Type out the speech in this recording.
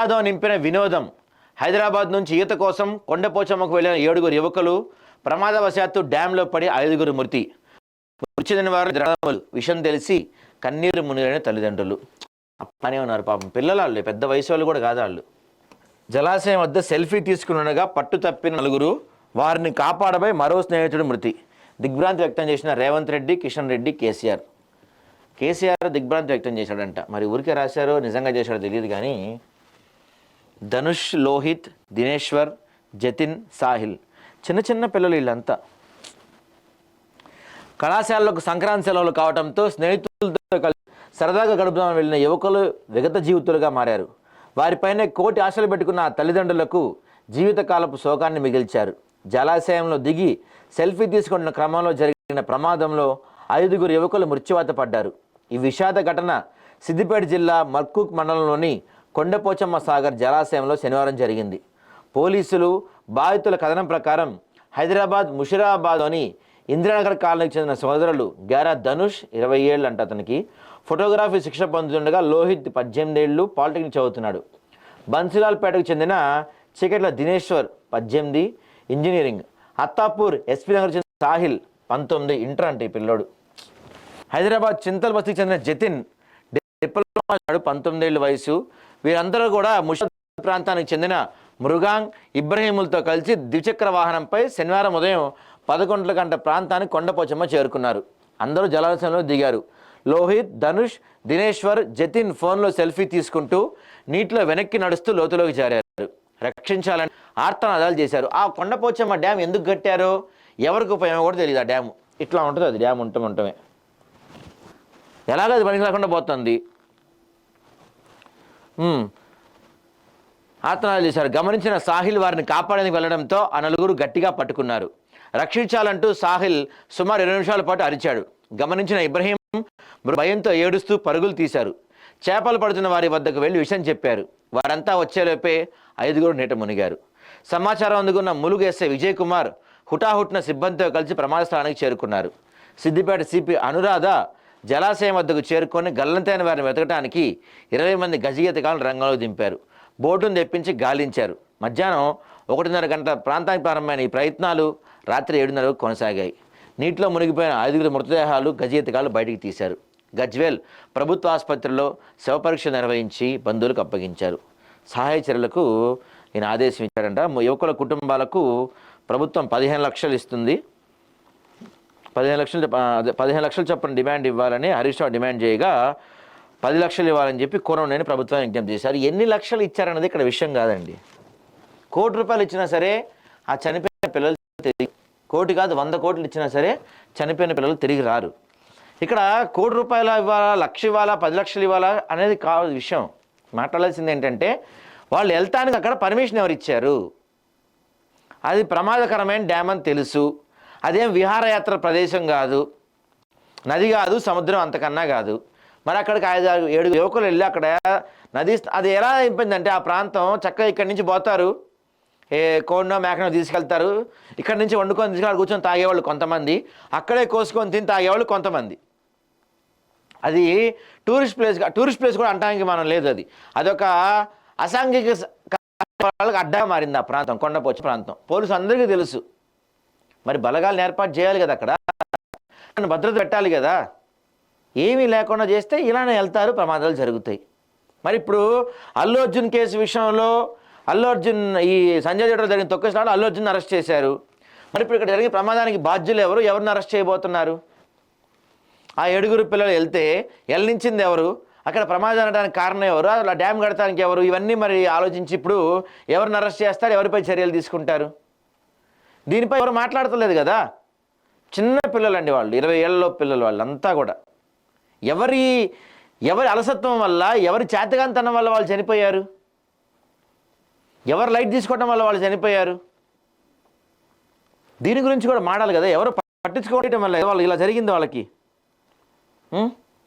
విషాదం నింపిన వినోదం. హైదరాబాద్ నుంచి ఈత కోసం కొండపోచమ్మకు వెళ్లిన 7 యువకులు ప్రమాదవశాత్తు డ్యాంలో పడి 5 మృతి చెందిన వారు విషయం తెలిసి కన్నీరు మునిగిన తల్లిదండ్రులు. పనే ఉన్నారు పాపం పిల్లలు, పెద్ద వయసు వాళ్ళు కూడా కాదు వాళ్ళు. జలాశయం వద్ద సెల్ఫీ తీసుకునగా పట్టు తప్పిన 4, వారిని కాపాడబోయి మరో స్నేహితుడు మృతి. దిగ్భ్రాంతి వ్యక్తం చేసిన రేవంత్ రెడ్డి, కిషన్ రెడ్డి, కేసీఆర్ దిగ్భ్రాంతి వ్యక్తం చేశాడంట. మరి ఊరికే రాశారో నిజంగా చేశాడో తెలియదు కానీ ధనుష్, లోహిత్, దినేశ్వర్, జతిన్, సాహిల్ చిన్న పిల్లలు వీళ్ళంతా. కళాశాలలకు సంక్రాంతి సెలవులు కావడంతో స్నేహితులతో కలిసి సరదాగా గడుపుదామని వెళ్ళిన యువకులు విగత జీవితులుగా మారారు. వారిపైనే కోటి ఆశలు పెట్టుకున్న ఆ తల్లిదండ్రులకు జీవితకాలపు శోకాన్ని మిగిల్చారు. జలాశయంలో దిగి సెల్ఫీ తీసుకుంటున్న క్రమంలో జరిగిన ప్రమాదంలో 5 యువకులు మృత్యువాత పడ్డారు. ఈ విషాద ఘటన సిద్దిపేట జిల్లా మర్కూక్ మండలంలోని కొండపోచమ్మ సాగర్ జలాశయంలో శనివారం జరిగింది. పోలీసులు బాధితుల కథనం ప్రకారం హైదరాబాద్ ముషిరాబాద్లోని ఇందిరానగర్ కాలనీకి చెందిన సోదరులు గ్యారా ధనుష్ 20 ఏళ్ళు అంట అతనికి ఫోటోగ్రఫీ శిక్ష పొందుతుండగా, లోహిత్ 18 ఏళ్ళు పాలిటెక్నిక్ చదువుతున్నాడు. బన్సిలాల్పేటకు చెందిన చికెట్ల దినేశ్వర్ 18 ఇంజనీరింగ్, అత్తాపూర్ ఎస్పీ నగర్ చెందిన సాహిల్ 19 ఇంటర్ అంటే ఈ పిల్లోడు. హైదరాబాద్ చింతల్ బస్తీకి చెందిన జతిన్ డిప్లొమా 19 ఏళ్ళ వయసు. వీరందరూ కూడా ముషిరాబాద్ ప్రాంతానికి చెందిన మృగాంగ్ ఇబ్రహీములతో కలిసి ద్విచక్ర వాహనంపై శనివారం ఉదయం 11 గంటల ప్రాంతానికి కొండపోచమ్మ చేరుకున్నారు. అందరూ జలాశయంలో దిగారు. లోహిత్, ధనుష్, దినేశ్వర్, జతిన్ ఫోన్లో సెల్ఫీ తీసుకుంటూ నీటిలో వెనక్కి నడుస్తూ లోతులోకి జారారు. రక్షించాలని ఆర్తనాదాలు చేశారు. ఆ కొండపోచమ్మ డ్యామ్ ఎందుకు కట్టారో ఎవరికి ఉపయోగం కూడా తెలియదు. ఆ డ్యామ్ ఇట్లా ఉంటుంది, అది డ్యామ్ ఉండటమే ఎలాగది పనికి రాకుండా పోతుంది. ఆర్తనాదాలు చేశారు. గమనించిన సాహిల్ వారిని కాపాడడానికి వెళ్లడంతో ఆ 4 గట్టిగా పట్టుకున్నారు. రక్షించాలంటూ సాహిల్ సుమారు 20 నిమిషాల పాటు అరిచాడు. గమనించిన ఇబ్రహీం భయంతో ఏడుస్తూ పరుగులు తీశారు. చేపలు పడుతున్న వారి వద్దకు వెళ్లి విషయం చెప్పారు. వారంతా వచ్చేలోపే 5 నీట మునిగారు. సమాచారం అందుకున్న ములుగు ఎస్ఐ విజయ్ కుమార్ హుటాహుట్న సిబ్బందితో కలిసి ప్రమాద స్థానానికి చేరుకున్నారు. సిద్దిపేట సిపి అనురాధ జలాశయం వద్దకు చేరుకొని గల్లంతైన వారిని వెతకడానికి 20 మంది గజగీతకాలను రంగంలో దింపారు. బోటును తెప్పించి గాలించారు. మధ్యాహ్నం 1:30 గంటల ప్రాంతానికి ప్రారంభమైన ఈ ప్రయత్నాలు రాత్రి 7:30 కొనసాగాయి. నీటిలో మునిగిపోయిన 5 మృతదేహాలు, గజగీతకాలు బయటికి తీశారు. గజ్వేల్ ప్రభుత్వ ఆసుపత్రిలో శవపరీక్ష నిర్వహించి బంధువులకు అప్పగించారు. సహాయ చర్యలకు ఈయన ఆదేశం ఇచ్చారంట. యువకుల కుటుంబాలకు ప్రభుత్వం 15 లక్షలు ఇస్తుంది. 15 లక్షలు చొప్పున డిమాండ్ ఇవ్వాలని హరీష్ రావు డిమాండ్ చేయగా 10 లక్షలు ఇవ్వాలని చెప్పి కోరమని ప్రభుత్వం విజ్ఞప్తి చేశారు. ఎన్ని లక్షలు ఇచ్చారన్నది ఇక్కడ విషయం కాదండి. ₹1 ఇచ్చినా సరే ఆ చనిపోయిన పిల్లలు తిరిగి, కోటి కాదు 100 కోట్లు ఇచ్చినా సరే చనిపోయిన పిల్లలు తిరిగి రారు. ఇక్కడ ₹1 ఇవ్వాలా, లక్ష ఇవ్వాలా, 10 లక్షలు ఇవ్వాలా అనేది కాదు విషయం. మాట్లాడాల్సింది ఏంటంటే వాళ్ళు వెళ్తానికి అక్కడ పర్మిషన్ ఎవరు ఇచ్చారు, అది ప్రమాదకరమైన డ్యామ్ అని తెలుసు, అదేం విహారయాత్ర ప్రదేశం కాదు, నది కాదు, సముద్రం అంతకన్నా కాదు. మరి అక్కడికి 5-7 యువకులు వెళ్ళి అక్కడ నది అది ఎలా అయిపోయిందంటే ఆ ప్రాంతం చక్కగా ఇక్కడి నుంచి పోతారు, కోడినో మేకనో తీసుకెళ్తారు, ఇక్కడి నుంచి వండుకొని తీసుకెళ్ళి కూర్చొని తాగేవాళ్ళు కొంతమంది, అక్కడే కోసుకొని తిని తాగేవాళ్ళు కొంతమంది. అది టూరిస్ట్ ప్లేస్ కూడా అంటానికి మనం లేదు. అదొక అసాంఘిక వాళ్ళకి అడ్డగా మారింది ఆ ప్రాంతం, కొండపోచ ప్రాంతం. పోలీసు అందరికీ తెలుసు. మరి బలగాలను ఏర్పాటు చేయాలి కదా, అక్కడ భద్రత పెట్టాలి కదా. ఏమీ లేకుండా చేస్తే ఇలానే వెళ్తారు, ప్రమాదాలు జరుగుతాయి. మరి ఇప్పుడు అల్లు అర్జున్ కేసు విషయంలో అల్లు అర్జున్ ఈ సంజయ్ థియేటర్ జరిగిన తొక్కేసినాడు, అల్లు అర్జున్ అరెస్ట్ చేశారు. మరి ఇప్పుడు ఇక్కడ జరిగిన ప్రమాదానికి బాధ్యులు ఎవరిని అరెస్ట్ చేయబోతున్నారు? ఆ 7 పిల్లలు వెళ్తే వెళ్ళించింది ఎవరు, అక్కడ ప్రమాదం అనడానికి కారణం ఎవరు, అలా డ్యామ్ కడటానికి ఎవరు, ఇవన్నీ మరి ఆలోచించి ఇప్పుడు ఎవరిని అరెస్ట్ చేస్తారు, ఎవరిపై చర్యలు తీసుకుంటారు? దీనిపై ఎవరు మాట్లాడతలేదు కదా. చిన్న పిల్లలండి వాళ్ళు, 20 ఏళ్ళలో పిల్లలు వాళ్ళంతా కూడా. ఎవరి అలసత్వం వల్ల, ఎవరి చేతగాంతనం వల్ల వాళ్ళు చనిపోయారు, ఎవరు లైట్ తీసుకోవడం వల్ల వాళ్ళు చనిపోయారు, దీని గురించి కూడా మాట్లాడాలి కదా. ఎవరు పట్టించుకోవటం వల్ల వాళ్ళు ఇలా జరిగింది వాళ్ళకి.